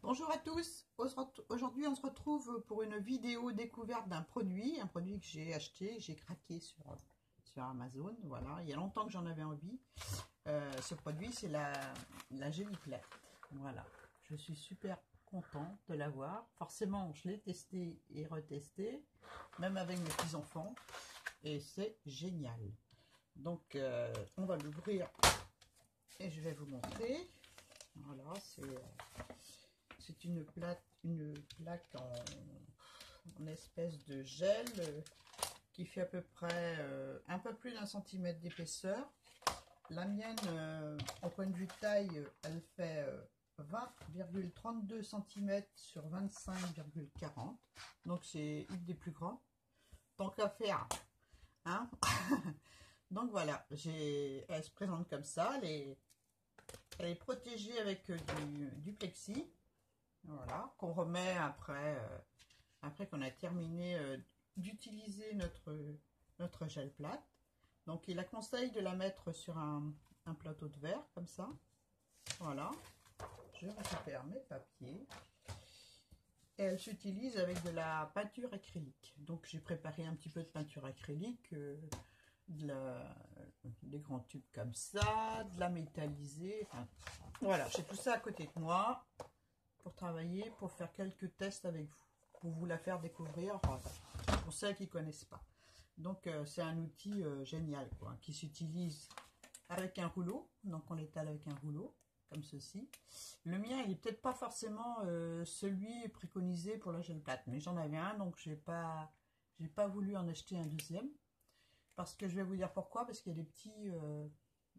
Bonjour à tous, aujourd'hui on se retrouve pour une vidéo découverte d'un produit, un produit que j'ai acheté, j'ai craqué sur Amazon, voilà, il y a longtemps que j'en avais envie. Ce produit c'est la Géliplate, voilà, je suis super content de l'avoir, forcément je l'ai testé et retesté, même avec mes petits enfants, et c'est génial. Donc on va l'ouvrir et je vais vous montrer, voilà, c'est une plaque en espèce de gel qui fait à peu près un peu plus d'1 cm d'épaisseur. La mienne, au point de vue taille, elle fait 20,32 cm sur 25,40. Donc c'est une des plus grandes. Tant qu'à faire, hein. Donc voilà, elle se présente comme ça. Elle est protégée avec du plexi. Voilà, qu'on remet après qu'on a terminé d'utiliser notre gel plate. Donc il la conseille de la mettre sur un plateau de verre comme ça. Voilà, je récupère mes papiers. Et elle s'utilise avec de la peinture acrylique. Donc j'ai préparé un petit peu de peinture acrylique, des grands tubes comme ça, de la métallisée. Enfin, voilà, j'ai tout ça à côté de moi pour travailler, pour faire quelques tests avec vous, pour vous la faire découvrir pour celles qui ne connaissent pas. Donc c'est un outil génial quoi, qui s'utilise avec un rouleau, donc on l'étale avec un rouleau comme ceci. Le mien il est peut-être pas forcément celui préconisé pour la gel plate, mais j'en avais un, donc j'ai pas voulu en acheter un deuxième, parce que je vais vous dire pourquoi, parce qu'il y a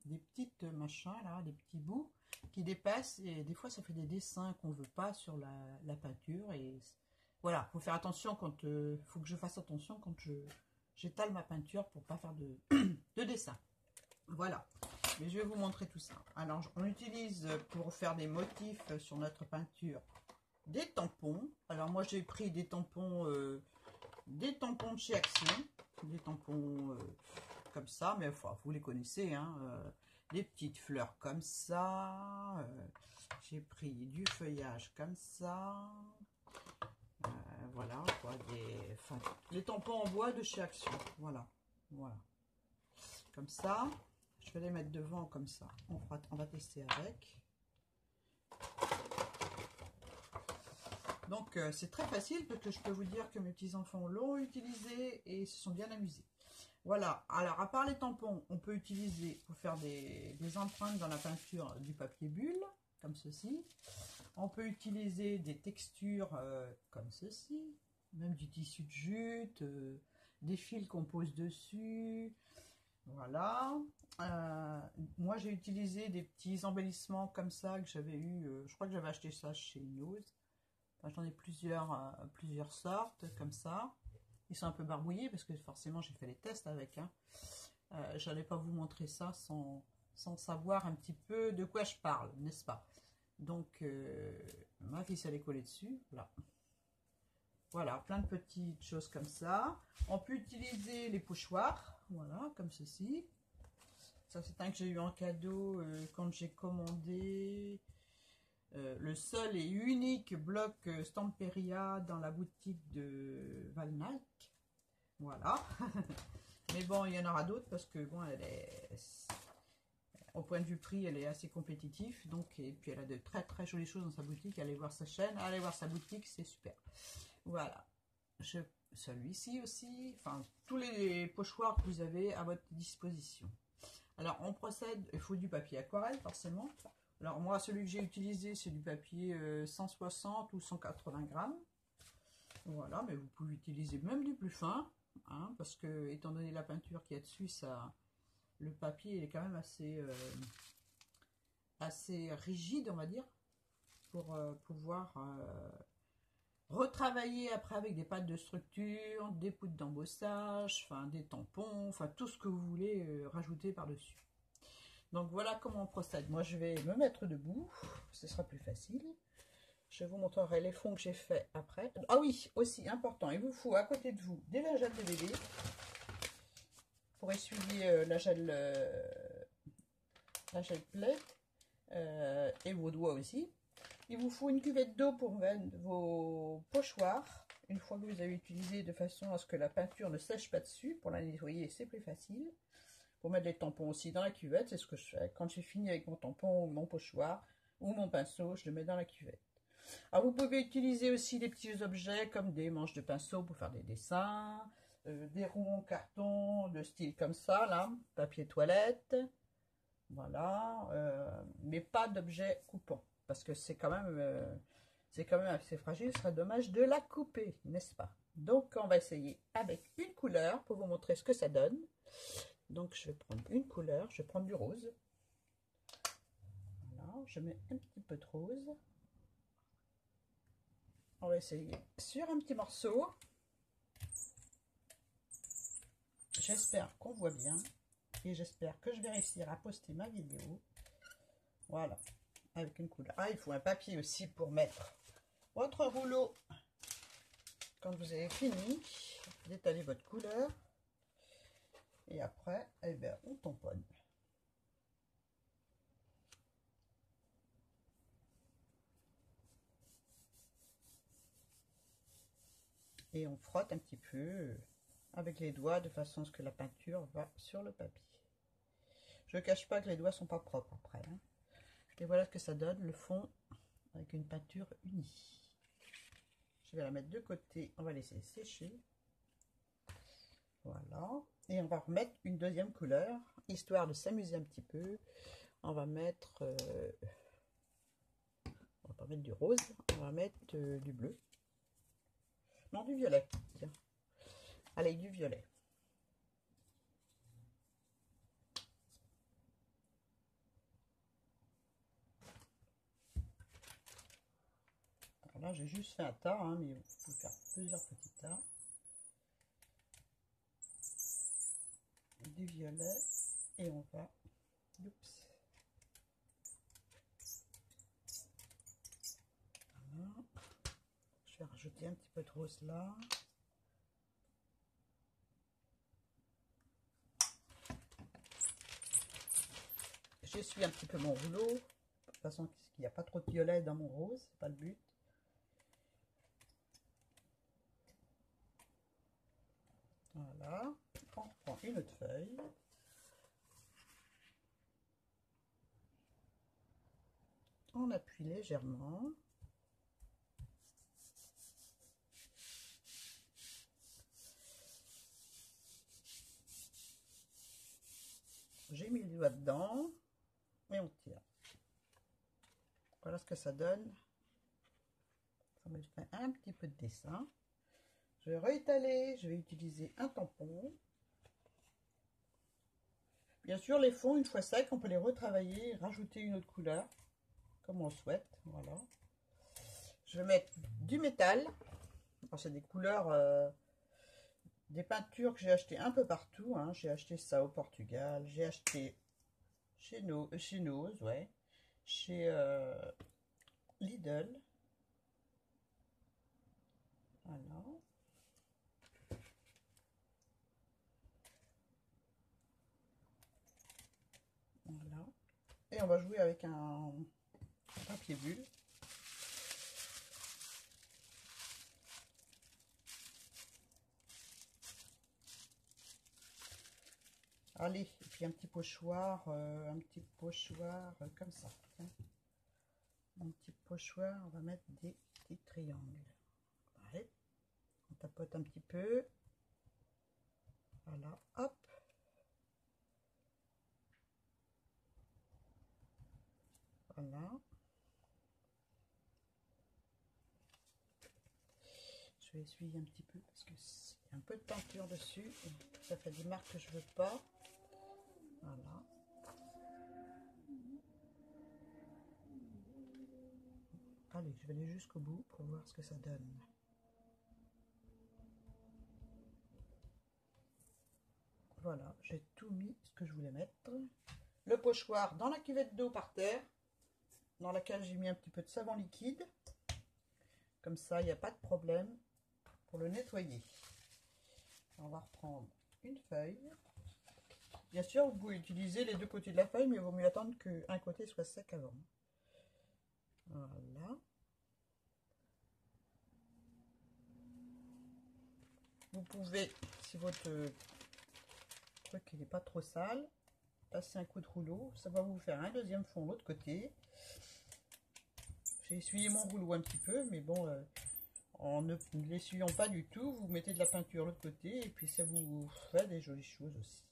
des petites machins là, des petits bouts qui dépassent, et des fois ça fait des dessins qu'on veut pas sur la peinture, et voilà, faut faire attention quand faut que je fasse attention quand j'étale ma peinture pour pas faire de dessin. Voilà, mais je vais vous montrer tout ça. Alors on utilise pour faire des motifs sur notre peinture des tampons. Alors moi j'ai pris des tampons de chez Action, des tampons comme ça, mais enfin, vous les connaissez, hein, des petites fleurs comme ça, j'ai pris du feuillage comme ça, voilà, quoi, les tampons en bois de chez Action, voilà, comme ça, je vais les mettre devant comme ça, on va tester avec. Donc c'est très facile, parce que je peux vous dire que mes petits-enfants l'ont utilisé et se sont bien amusés. Voilà, alors à part les tampons, on peut utiliser pour faire des empreintes dans la peinture du papier bulle, comme ceci. On peut utiliser des textures comme ceci, même du tissu de jute, des fils qu'on pose dessus. Voilà. Moi j'ai utilisé des petits embellissements comme ça que j'avais eu, je crois que j'avais acheté ça chez News. Enfin, j'en ai plusieurs sortes comme ça. Ils sont un peu barbouillés parce que forcément j'ai fait les tests avec. Hein. Je n'allais pas vous montrer ça sans savoir un petit peu de quoi je parle, n'est-ce pas? Donc ma ficelle est collée dessus. Voilà, plein de petites choses comme ça. On peut utiliser les pochoirs, voilà, comme ceci. Ça c'est un que j'ai eu en cadeau quand j'ai commandé le seul et unique bloc Stamperia dans la boutique de Valnac. Voilà. Mais bon, il y en aura d'autres parce que bon, au point de vue prix, elle est assez compétitive. Donc, et puis elle a de très très jolies choses dans sa boutique. Allez voir sa chaîne, allez voir sa boutique, c'est super. Voilà. Celui-ci aussi, enfin tous les pochoirs que vous avez à votre disposition. Alors on procède, il faut du papier aquarelle forcément. Alors moi celui que j'ai utilisé c'est du papier 160 ou 180 grammes. Voilà, mais vous pouvez utiliser même du plus fin, hein, parce que étant donné la peinture qu'il y a dessus, le papier il est quand même assez rigide on va dire, pour pouvoir retravailler après avec des pâtes de structure, des poudres d'embossage, enfin des tampons, enfin tout ce que vous voulez rajouter par-dessus. Donc voilà comment on procède. Moi je vais me mettre debout, ce sera plus facile. Je vous montrerai les fonds que j'ai fait après. Ah oui, aussi important, il vous faut à côté de vous des lingettes de bébé pour essuyer la gel plate et vos doigts aussi. Il vous faut une cuvette d'eau pour mettre vos pochoirs. Une fois que vous avez utilisé, de façon à ce que la peinture ne sèche pas dessus. Pour la nettoyer, c'est plus facile. Pour mettre les tampons aussi dans la cuvette, c'est ce que je fais. Quand j'ai fini avec mon tampon ou mon pochoir ou mon pinceau, je le mets dans la cuvette. Alors vous pouvez utiliser aussi des petits objets comme des manches de pinceau pour faire des dessins, des ronds carton de style comme ça, là, papier toilette, voilà, mais pas d'objets coupants, parce que c'est quand même assez fragile, ce serait dommage de la couper, n'est-ce pas? Donc on va essayer avec une couleur pour vous montrer ce que ça donne. Donc je vais prendre une couleur, je vais prendre du rose. Voilà, je mets un petit peu de rose. On va essayer sur un petit morceau. J'espère qu'on voit bien. Et j'espère que je vais réussir à poster ma vidéo. Voilà, avec une couleur. Ah, il faut un papier aussi pour mettre votre rouleau. Quand vous avez fini d'étaler votre couleur. Et après, eh bien, on tamponne. Et on frotte un petit peu avec les doigts de façon à ce que la peinture va sur le papier. Je ne cache pas que les doigts sont pas propres après. Hein. Et voilà ce que ça donne, le fond avec une peinture unie. Je vais la mettre de côté, on va laisser sécher. Voilà. Et on va remettre une deuxième couleur, histoire de s'amuser un petit peu. On va mettre... on va pas mettre du rose, on va mettre du bleu. Non, du violet. Tiens. Allez, du violet. Alors là, j'ai juste fait un tas, hein, mais il faut faire plusieurs petits tas. Du violet. Et on va... Oups. Voilà. Je vais rajouter un petit peu de rose là. J'essuie un petit peu mon rouleau, de façon qu'il n'y a pas trop de violet dans mon rose, c'est pas le but. Voilà, on reprend une autre feuille. On appuie légèrement. J'ai mis le doigt dedans et on tire. Voilà ce que ça donne. Ça me fait un petit peu de dessin. Je vais réétaler, je vais utiliser un tampon. Bien sûr, les fonds, une fois secs, on peut les retravailler, rajouter une autre couleur, comme on souhaite. Voilà. Je vais mettre du métal. C'est des couleurs, des peintures que j'ai achetées un peu partout. Hein. J'ai acheté ça au Portugal, j'ai acheté chez Nose, ouais, chez Lidl. Voilà. Voilà. Et on va jouer avec un papier bulle. Allez, et puis un petit pochoir comme ça. Tiens. Un petit pochoir, on va mettre des petits triangles. Allez, on tapote un petit peu. Voilà, hop. Voilà. Je vais essuyer un petit peu parce que y a un peu de peinture dessus. Et ça fait des marques que je veux pas. Voilà. Allez, je vais aller jusqu'au bout pour voir ce que ça donne. Voilà, j'ai tout mis ce que je voulais mettre. Le pochoir dans la cuvette d'eau par terre, dans laquelle j'ai mis un petit peu de savon liquide. Comme ça, il n'y a pas de problème pour le nettoyer. On va reprendre une feuille. Bien sûr, vous pouvez utiliser les deux côtés de la feuille, mais il vaut mieux attendre qu'un côté soit sec avant. Voilà. vous pouvez, si votre truc n'est pas trop sale, passer un coup de rouleau. Ça va vous faire un deuxième fond de l'autre côté. J'ai essuyé mon rouleau un petit peu, mais bon, en ne l'essuyant pas du tout, vous mettez de la peinture de l'autre côté et puis ça vous fait des jolies choses aussi.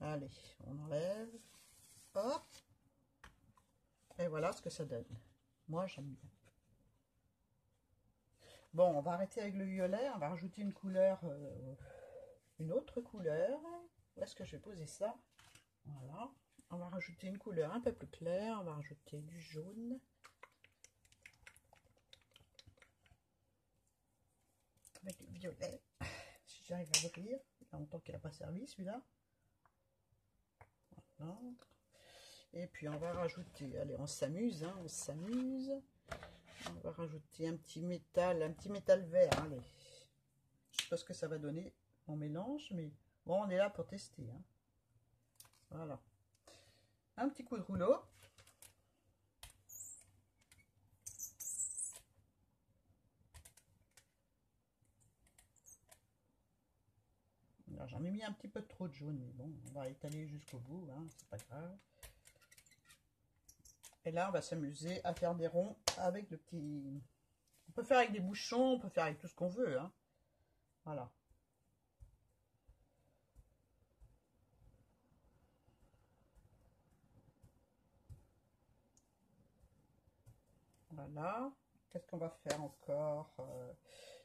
Allez, on enlève. Hop. Et voilà ce que ça donne. Moi, j'aime bien. Bon, on va arrêter avec le violet. On va rajouter une couleur, une autre couleur. Où est-ce que je vais poser ça? Voilà. On va rajouter une couleur un peu plus claire. On va rajouter du jaune. Avec le violet. Si j'arrive à l'ouvrir. Il y a longtemps qu'il n'a pas servi celui-là. Voilà. Et puis on va rajouter, allez, on s'amuse, hein, on s'amuse. On va rajouter un petit métal vert. Allez, je sais pas ce que ça va donner en mélange, mais bon, on est là pour tester. Hein. Voilà, un petit coup de rouleau. J'en ai mis un petit peu trop de jaune, mais bon, on va étaler jusqu'au bout, hein, c'est pas grave. Et là, on va s'amuser à faire des ronds avec le petit... On peut faire avec des bouchons, on peut faire avec tout ce qu'on veut. Hein. Voilà. Voilà. Qu'est-ce qu'on va faire encore?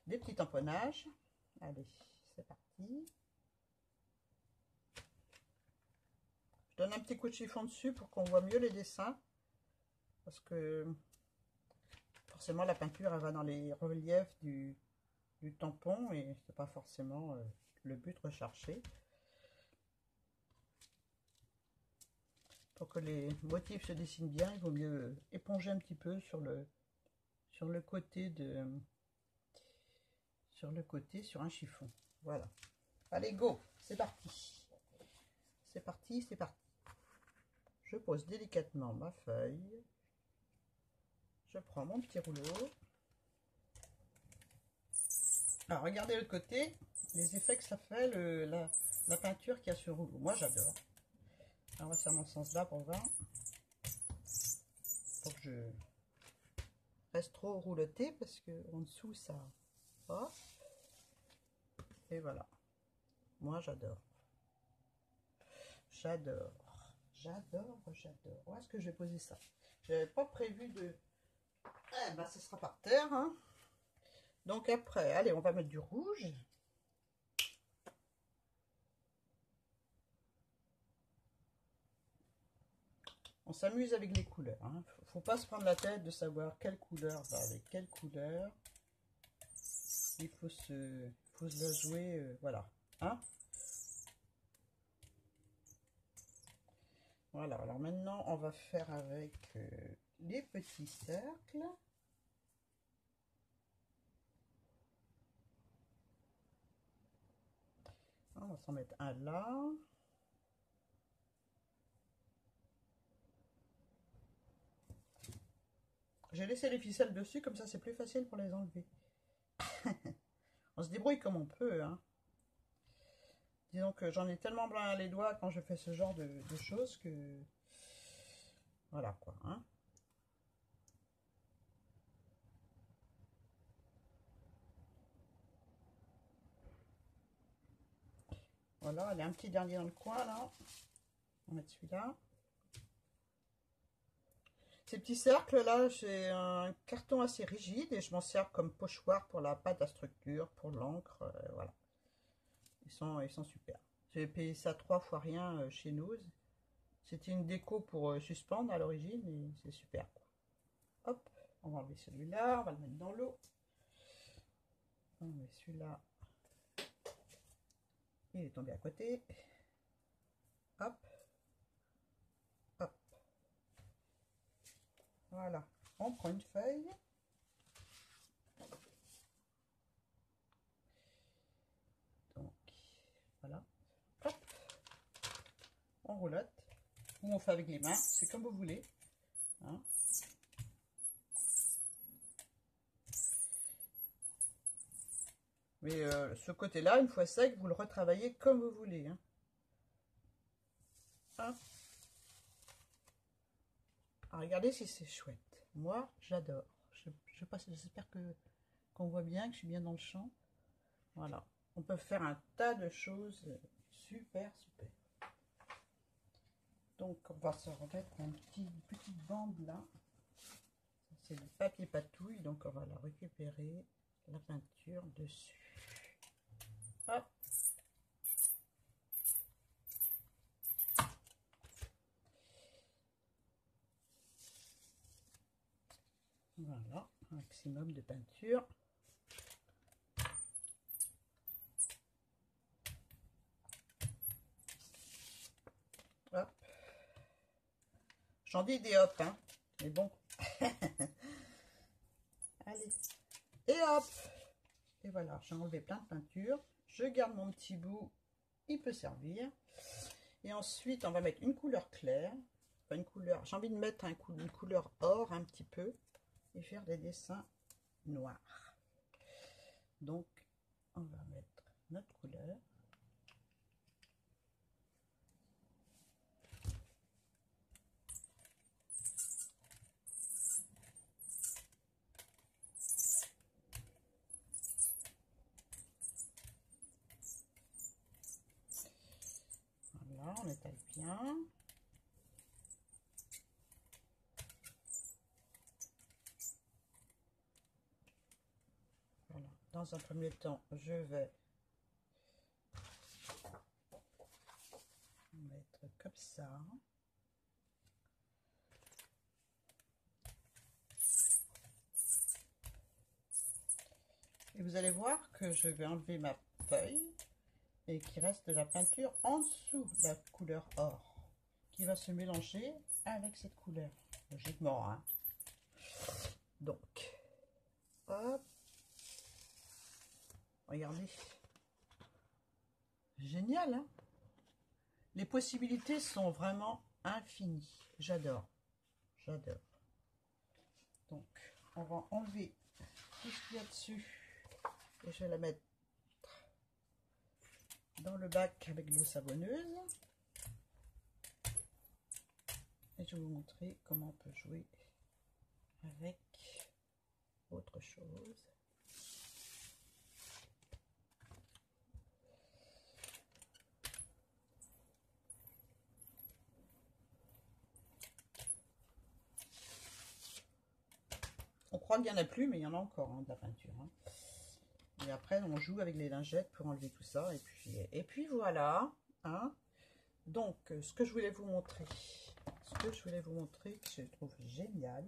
Des petits tamponnages. Allez, c'est parti. Je donne un petit coup de chiffon dessus pour qu'on voit mieux les dessins. Parce que forcément la peinture elle va dans les reliefs du tampon et c'est pas forcément le but recherché. Pour que les motifs se dessinent bien, il vaut mieux éponger un petit peu sur le côté sur un chiffon. Voilà. Allez, go, c'est parti. C'est parti, c'est parti. Je pose délicatement ma feuille. Je prends mon petit rouleau. Alors, regardez l'autre côté, les effets que ça fait, la peinture qu'il y a sur le rouleau. Moi, j'adore. On va faire mon sens là pour voir. Faut que je reste trop rouloté parce que en dessous, ça... Hop. Et voilà. Moi, j'adore. J'adore. J'adore, j'adore. Où est-ce que je vais poser ça? Je n'avais pas prévu de... Eh ben, ce sera par terre. Hein. Donc après, allez, on va mettre du rouge. On s'amuse avec les couleurs. Hein. Faut pas se prendre la tête de savoir quelle couleur va avec quelle couleur. Il faut se la jouer, voilà. Hein. Voilà, alors maintenant, on va faire avec les petits cercles. On va s'en mettre un là. J'ai laissé les ficelles dessus, comme ça c'est plus facile pour les enlever. On se débrouille comme on peut. Hein. Disons que j'en ai tellement plein les doigts quand je fais ce genre de choses que... Voilà quoi. Hein. Voilà, il y a un petit dernier dans le coin là. On va mettre celui-là. Ces petits cercles là, j'ai un carton assez rigide et je m'en sers comme pochoir pour la pâte à structure, pour l'encre, voilà. Ils sont super. J'ai payé ça 3 fois rien chez nous. C'était une déco pour suspendre à l'origine et c'est super. Hop, on va enlever celui-là, on va le mettre dans l'eau. On met celui-là. Il est tombé à côté. Hop. Hop. Voilà. On prend une feuille. Donc, voilà. Hop. On roulotte. Ou on fait avec les mains. C'est comme vous voulez. Hein. Vous Mais ce côté-là, une fois sec, vous le retravaillez comme vous voulez. Hein. Hop. Alors, regardez si c'est chouette. Moi, j'adore. J'espère qu'on voit bien, que je suis bien dans le champ. Voilà. On peut faire un tas de choses super, super. Donc, on va se remettre une petite bande là. C'est du papier patouille, donc on va la récupérer, la peinture dessus. Hop. Voilà, un maximum de peinture. Hop. J'en dis des hop, hein, mais bon. Allez. Et hop. Et voilà, j'ai enlevé plein de peinture. Je garde mon petit bout, il peut servir. Et ensuite, on va mettre une couleur claire. Enfin, une couleur, j'ai envie de mettre une couleur or un petit peu. Et faire des dessins noirs. Donc, on va mettre notre couleur. Voilà, on étale bien. Voilà. Dans un premier temps, je vais mettre comme ça. Et vous allez voir que je vais enlever ma feuille et qu'il reste de la peinture en dessous de la couleur or qui va se mélanger avec cette couleur, logiquement. Hein. Donc, hop. Regardez. Génial, hein? Les possibilités sont vraiment infinies. J'adore. J'adore. Donc, on va enlever tout ce qu'il y a dessus. Et je vais la mettre dans le bac avec l'eau savonneuse. Et je vais vous montrer comment on peut jouer avec autre chose. On croit qu'il n'y en a plus, mais il y en a encore hein, de la peinture. Hein. Et après, on joue avec les lingettes pour enlever tout ça. Et puis voilà. Hein. Donc, ce que je voulais vous montrer, que je trouve génial.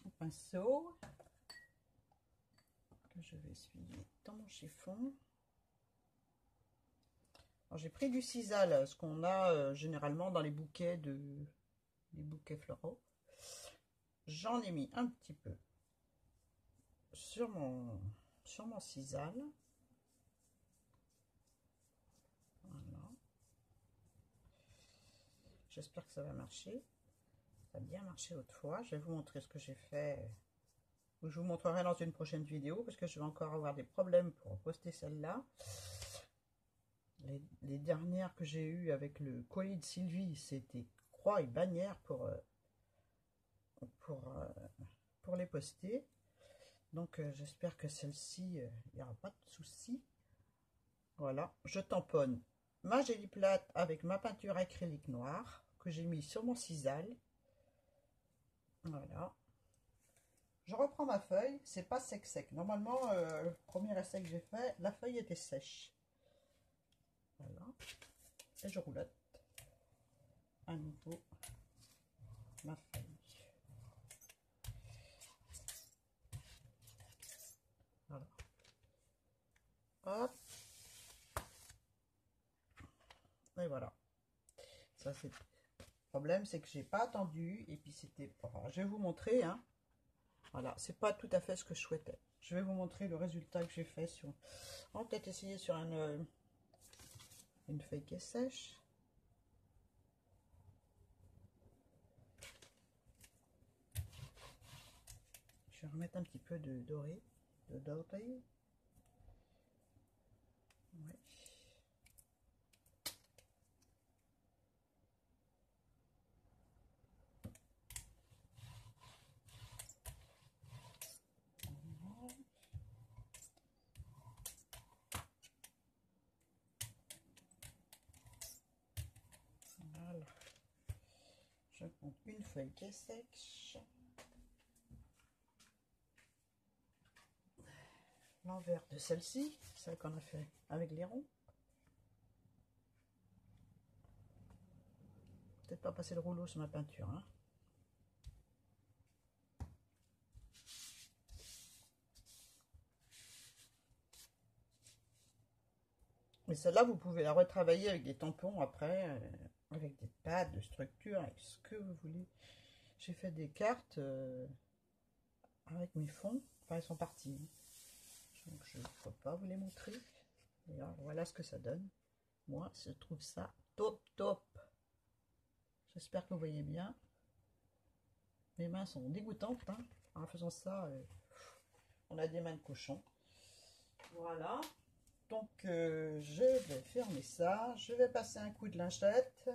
Un pinceau que je vais essuyer dans mon chiffon. J'ai pris du sisal, ce qu'on a généralement dans les bouquets floraux. J'en ai mis un petit peu sur mon sisal. Voilà. J'espère que ça va marcher. Ça a bien marché l'autre fois. Je vais vous montrer ce que j'ai fait. Je vous montrerai dans une prochaine vidéo parce que je vais encore avoir des problèmes pour poster celle-là. Les dernières que j'ai eues avec le colis de Sylvie, c'était croix et bannière pour les poster. Donc j'espère que celle-ci, il n'y aura pas de souci. Voilà, je tamponne ma Gelli plate avec ma peinture acrylique noire que j'ai mis sur mon sisal. Voilà. Je reprends ma feuille, c'est pas sec. Normalement, le premier essai que j'ai fait, la feuille était sèche. Voilà. Et je roulotte à nouveau ma feuille. Voilà. Hop. Et voilà. Ça c'est le problème, c'est que j'ai pas attendu et puis c'était. Enfin, je vais vous montrer. Hein. Voilà, c'est pas tout à fait ce que je souhaitais. Je vais vous montrer le résultat que j'ai fait sur. On va peut-être essayer sur une feuille qui est sèche. remettre un petit peu de doré. De doré. Ouais. Voilà. Je prends une feuille qui est sèche. L'envers de celle-ci, celle qu'on a fait avec les ronds. Peut-être pas passer le rouleau sur ma peinture. Hein. Mais celle-là, vous pouvez la retravailler avec des tampons après, avec des pâtes de structure, avec ce que vous voulez. J'ai fait des cartes avec mes fonds. Enfin, elles sont parties. Donc, je ne peux pas vous les montrer. D'ailleurs, voilà ce que ça donne. Moi, je trouve ça top, top. J'espère que vous voyez bien. Mes mains sont dégoûtantes. Hein. En faisant ça, on a des mains de cochon. Voilà. Donc, je vais fermer ça. Je vais passer un coup de lingette.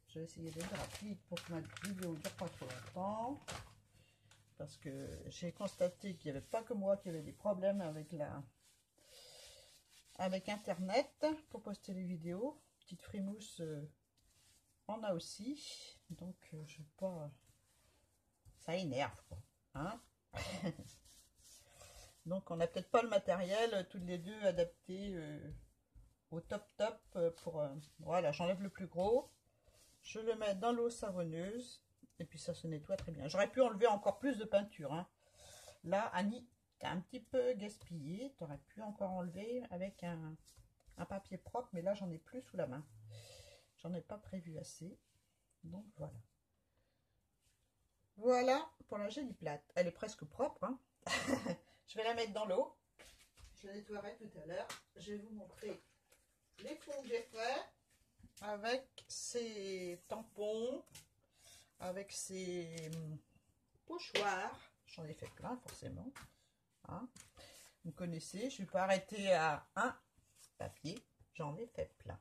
Je vais essayer d'être rapide pour que ma vidéo ne dure pas trop longtemps. Parce que j'ai constaté qu'il n'y avait pas que moi qui avait des problèmes avec Internet pour poster les vidéos. Petite frimousse en a aussi. Donc, je sais pas... Ça énerve, quoi. Hein. Donc, on n'a peut-être pas le matériel, toutes les deux, adapté au top pour... voilà, j'enlève le plus gros. Je le mets dans l'eau savonneuse. Et puis, ça se nettoie très bien. J'aurais pu enlever encore plus de peinture. Hein. Là, Annie, t'as un petit peu gaspillé. Tu aurais pu encore enlever avec un papier propre. Mais là, j'en ai plus sous la main. J'en ai pas prévu assez. Donc, voilà. Voilà pour la jolie plate. Elle est presque propre. Hein. Je vais la mettre dans l'eau. Je la nettoierai tout à l'heure. Je vais vous montrer les fonds que j'ai fait avec ces tampons, avec ces pochoirs. J'en ai fait plein forcément. Hein. Vous connaissez, je ne suis pas arrêtée à un papier. J'en ai fait plein.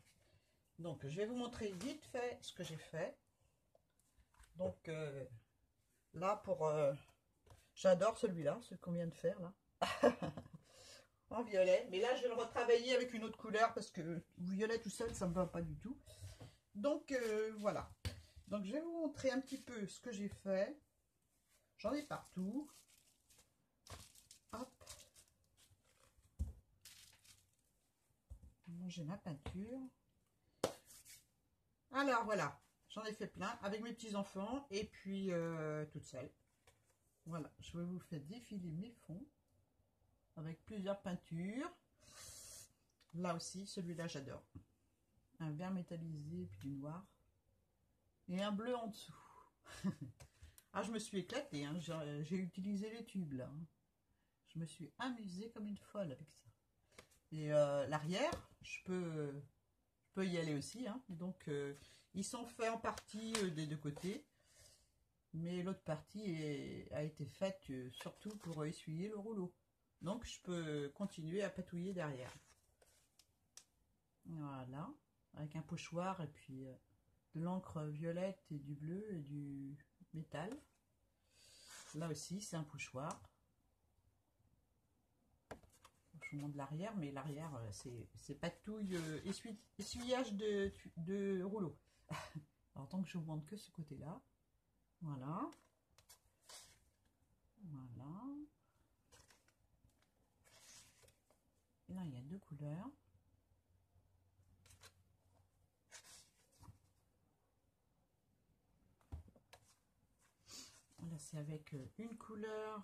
Donc je vais vous montrer vite fait ce que j'ai fait. Donc là pour... j'adore celui-là, ce qu'on vient de faire là. En violet. Mais là, je vais le retravailler avec une autre couleur parce que violet tout seul, ça ne me va pas du tout. Donc, voilà. Donc, je vais vous montrer un petit peu ce que j'ai fait. J'en ai partout. Hop. J'ai ma peinture. Alors, voilà. J'en ai fait plein avec mes petits-enfants et puis toute seule. Voilà. Je vais vous faire défiler mes fonds avec plusieurs peintures. Là aussi, celui-là, j'adore. Un vert métallisé, puis du noir. Et un bleu en dessous. Ah, je me suis éclatée. Hein. J'ai utilisé les tubes, là. Hein. Je me suis amusée comme une folle avec ça. Et l'arrière, je peux y aller aussi. Hein. Donc, ils sont faits en partie des deux côtés. Mais l'autre partie a été faite surtout pour essuyer le rouleau. Donc, je peux continuer à patouiller derrière. Voilà. Avec un pochoir et puis de l'encre violette et du bleu et du métal. Là aussi, c'est un pochoir. Je vous montre l'arrière, mais l'arrière, c'est patouille, essuyage de rouleau. Alors, tant que je vous montre que ce côté-là. Voilà. Voilà. Là, il y a deux couleurs. Là, c'est avec une couleur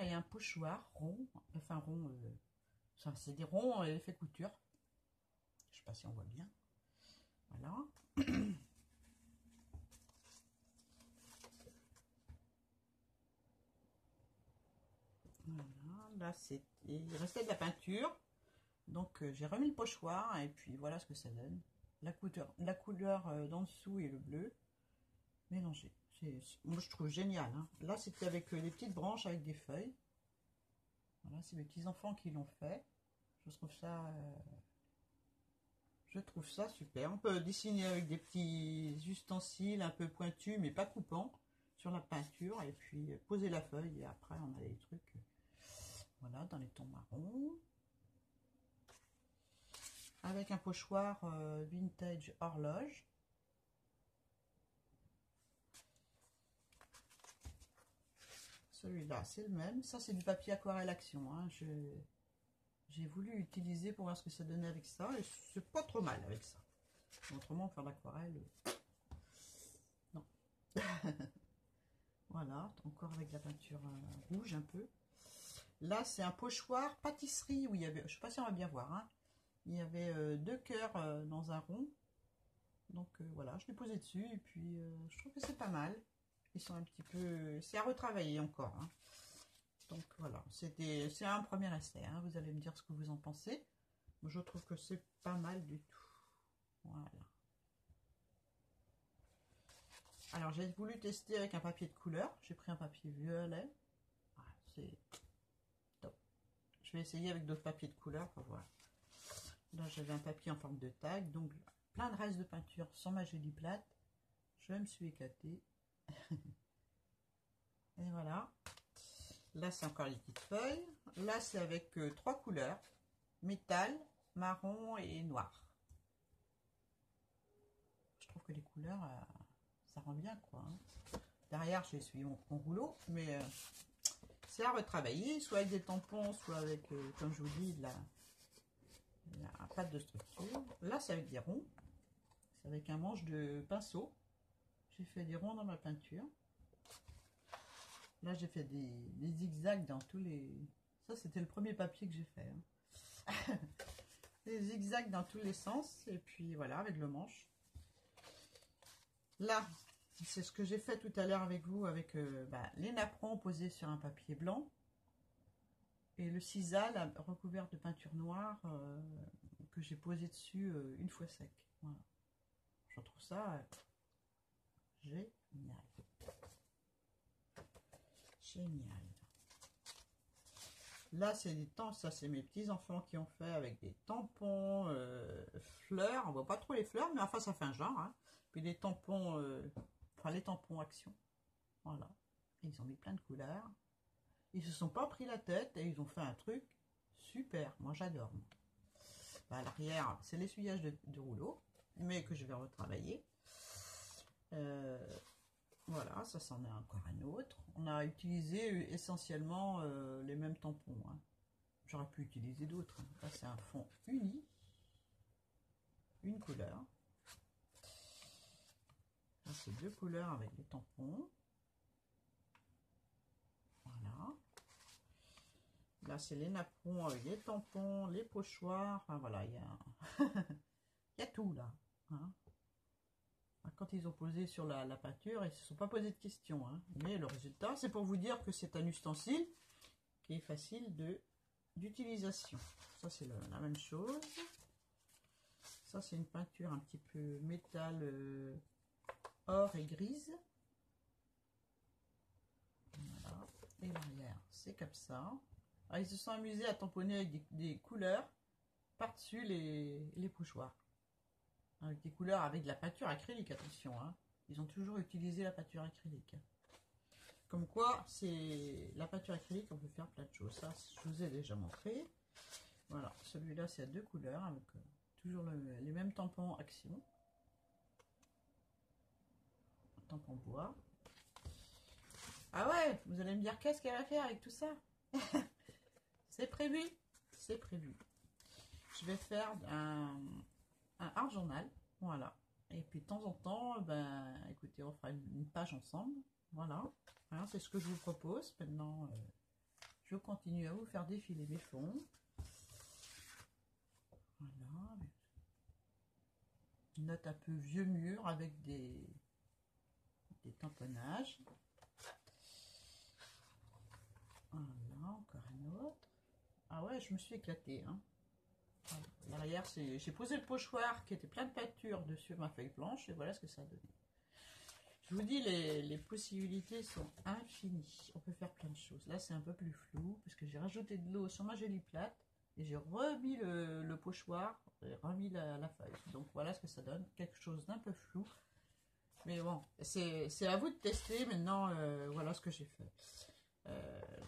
et un pochoir rond. Enfin, rond. C'est des ronds effet couture. Je sais pas si on voit bien. Voilà. Voilà. Là, il restait de la peinture. Donc, j'ai remis le pochoir et puis voilà ce que ça donne. La couleur d'en dessous et le bleu mélangé. Moi, je trouve génial. Hein. Là, c'était avec des petites branches avec des feuilles. Voilà, c'est mes petits-enfants qui l'ont fait. Je trouve ça super. On peut dessiner avec des petits ustensiles un peu pointus, mais pas coupants, sur la peinture. Et puis, poser la feuille. Et après, on a des trucs, voilà, dans les tons marrons. Avec un pochoir vintage horloge. Celui-là, c'est le même. Ça, c'est du papier aquarelle action. Hein. J'ai voulu utiliser pour voir ce que ça donnait avec ça. Et c'est pas trop mal avec ça. Autrement, faire l'aquarelle, non. Voilà, encore avec la peinture rouge un peu. Là, c'est un pochoir pâtisserie où il y avait, je sais pas si on va bien voir, hein. Il y avait 2 cœurs dans un rond. Donc voilà, je l'ai posé dessus et puis je trouve que c'est pas mal. Ils sont un petit peu... C'est à retravailler encore. Hein. Donc voilà, c'est un premier essai. Hein. Vous allez me dire ce que vous en pensez. Moi, je trouve que c'est pas mal du tout. Voilà. Alors, j'ai voulu tester avec un papier de couleur. J'ai pris un papier violet. Voilà, c'est top. Je vais essayer avec d'autres papiers de couleur pour voir. Là, j'avais un papier en forme de tag. Donc, plein de restes de peinture sur ma jolie plate. Je me suis éclatée. Et voilà. Là, c'est encore les petites feuilles. Là, c'est avec 3 couleurs. Métal, marron et noir. Je trouve que les couleurs, ça rend bien, quoi. Hein. Derrière, j'ai essuyé mon rouleau, mais c'est à retravailler, soit avec des tampons, soit avec, comme je vous dis, la pâte de structure. Là, c'est avec des ronds. C'est avec un manche de pinceau. J'ai fait des ronds dans ma peinture. Là, j'ai fait des zigzags dans tous les... Ça, c'était le premier papier que j'ai fait. Hein. Des zigzags dans tous les sens. Et puis, voilà, avec le manche. Là, c'est ce que j'ai fait tout à l'heure avec vous, avec les napperons posés sur un papier blanc. Et le sisal recouvert de peinture noire que j'ai posé dessus une fois sec. Voilà. Je trouve ça génial. Génial. Là, c'est des temps, ça c'est mes petits-enfants qui ont fait avec des tampons, fleurs. On voit pas trop les fleurs, mais enfin ça fait un genre. Hein. Puis les tampons, les tampons action. Voilà. Ils ont mis plein de couleurs. Ils se sont pas pris la tête et ils ont fait un truc super. Moi, j'adore. À l'arrière, c'est l'essuyage de rouleau, mais que je vais retravailler. Voilà, ça c'en est encore un autre. On a utilisé essentiellement les mêmes tampons. Hein. J'aurais pu utiliser d'autres. Hein. Là, c'est un fond uni. Une couleur. Là, c'est 2 couleurs avec les tampons. Voilà. Là, c'est les napperons avec les tampons, les pochoirs. Enfin, voilà, il y a... il y a tout, là. Hein. Quand ils ont posé sur la peinture, ils ne se sont pas posé de questions. Hein. Mais le résultat, c'est pour vous dire que c'est un ustensile qui est facile d'utilisation. Ça, c'est la même chose. Ça, c'est une peinture un petit peu métal or et grise. Voilà. Et l'arrière, c'est comme ça. Alors, ils se sont amusés à tamponner avec des couleurs par-dessus les pochoirs. Avec des couleurs, avec de la peinture acrylique, attention. Hein. Ils ont toujours utilisé la peinture acrylique. Comme quoi, c'est la peinture acrylique, on peut faire plein de choses. Ça, je vous ai déjà montré. Voilà, celui-là, c'est à 2 couleurs, avec toujours les mêmes tampons action. Tampon bois. Ah ouais, vous allez me dire, qu'est-ce qu'elle va faire avec tout ça? C'est prévu. C'est prévu. Je vais faire un art journal, voilà. Et puis de temps en temps, écoutez, on fera une page ensemble, voilà. Voilà, c'est ce que je vous propose. Maintenant, je continue à vous faire défiler mes fonds. Voilà. Une note un peu vieux mur avec des tamponnages. Voilà, encore un autre. Ah ouais, je me suis éclatée, hein. Derrière, j'ai posé le pochoir qui était plein de peinture dessus ma feuille blanche et voilà ce que ça a donné. Je vous dis, les possibilités sont infinies. On peut faire plein de choses. Là, c'est un peu plus flou, parce que j'ai rajouté de l'eau sur ma jolie plate, et j'ai remis le pochoir, et remis la feuille. Donc voilà ce que ça donne, quelque chose d'un peu flou. Mais bon, c'est à vous de tester. Maintenant, voilà ce que j'ai fait.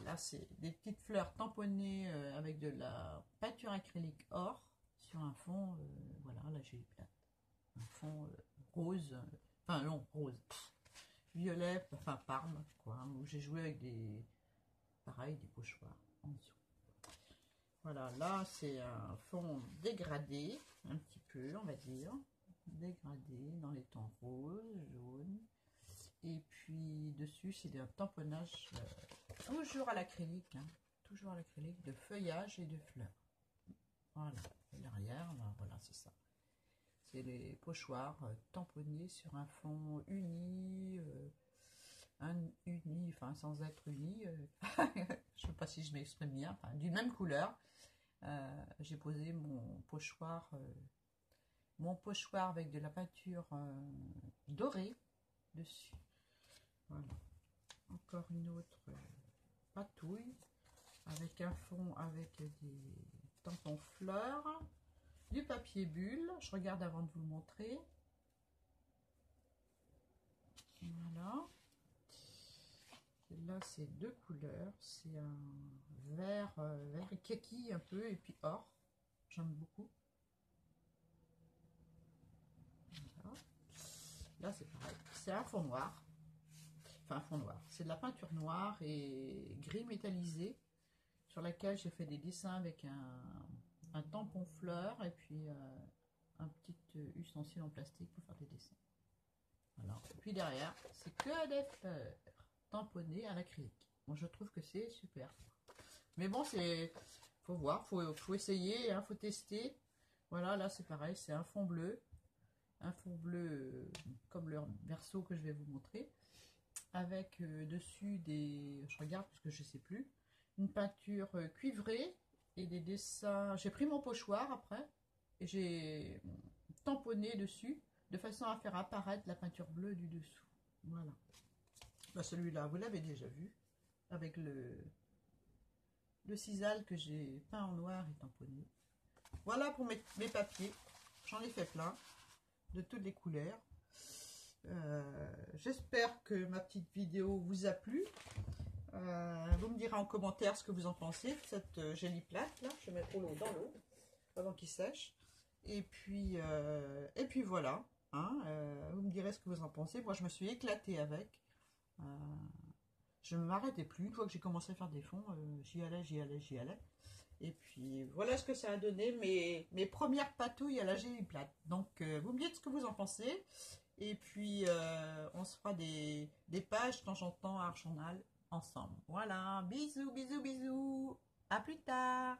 Là, c'est des petites fleurs tamponnées avec de la peinture acrylique or sur un fond, voilà, là j'ai plate. Un fond rose, enfin non, rose, violet, enfin parme, quoi, hein, où j'ai joué avec pareil, des pochoirs en dessous. Voilà, là c'est un fond dégradé, un petit peu, on va dire, dégradé dans les tons rose, jaune. Et puis dessus, c'est un tamponnage toujours à l'acrylique, hein, toujours à l'acrylique, de feuillage et de fleurs. Voilà, et derrière, ben, voilà, c'est ça. C'est les pochoirs tamponnés sur un fond uni, uni, enfin sans être uni. Je ne sais pas si je m'exprime bien, enfin, d'une même couleur. J'ai posé mon pochoir avec de la peinture dorée dessus. Voilà. Encore une autre patouille avec un fond avec des tampons fleurs, du papier bulle. Je regarde avant de vous le montrer. Voilà. Et là, c'est deux couleurs. C'est un vert, vert kaki un peu et puis or. J'aime beaucoup. Voilà. Là, c'est pareil. C'est un fond noir. Enfin, un fond noir. C'est de la peinture noire et gris métallisé sur laquelle j'ai fait des dessins avec un tampon fleur et puis un petit ustensile en plastique pour faire des dessins. Voilà. Et puis derrière, c'est que des fleurs tamponnées à l'acrylique. Moi, je trouve que c'est super. Mais bon, faut voir, faut essayer, hein, faut tester. Voilà, là c'est pareil, c'est un fond bleu comme le verso que je vais vous montrer, avec dessus je regarde parce que je sais plus, une peinture cuivrée et des dessins. J'ai pris mon pochoir après et j'ai tamponné dessus de façon à faire apparaître la peinture bleue du dessous. Voilà. Bah, celui-là, vous l'avez déjà vu, avec le sisal que j'ai peint en noir et tamponné. Voilà pour mes papiers. J'en ai fait plein, de toutes les couleurs. J'espère que ma petite vidéo vous a plu. Vous me direz en commentaire ce que vous en pensez de cette jolie plate là. Je vais mettre l'eau dans l'eau avant qu'il sèche. Et puis voilà. Hein, vous me direz ce que vous en pensez. Moi, je me suis éclatée avec. Je ne m'arrêtais plus. Une fois que j'ai commencé à faire des fonds, j'y allais. Et puis voilà ce que ça a donné, mes premières patouilles à la gélie plate. Donc vous me dites ce que vous en pensez. Et puis on se fera des pages de temps en temps à Archandal ensemble. Voilà, bisous, bisous, bisous. À plus tard.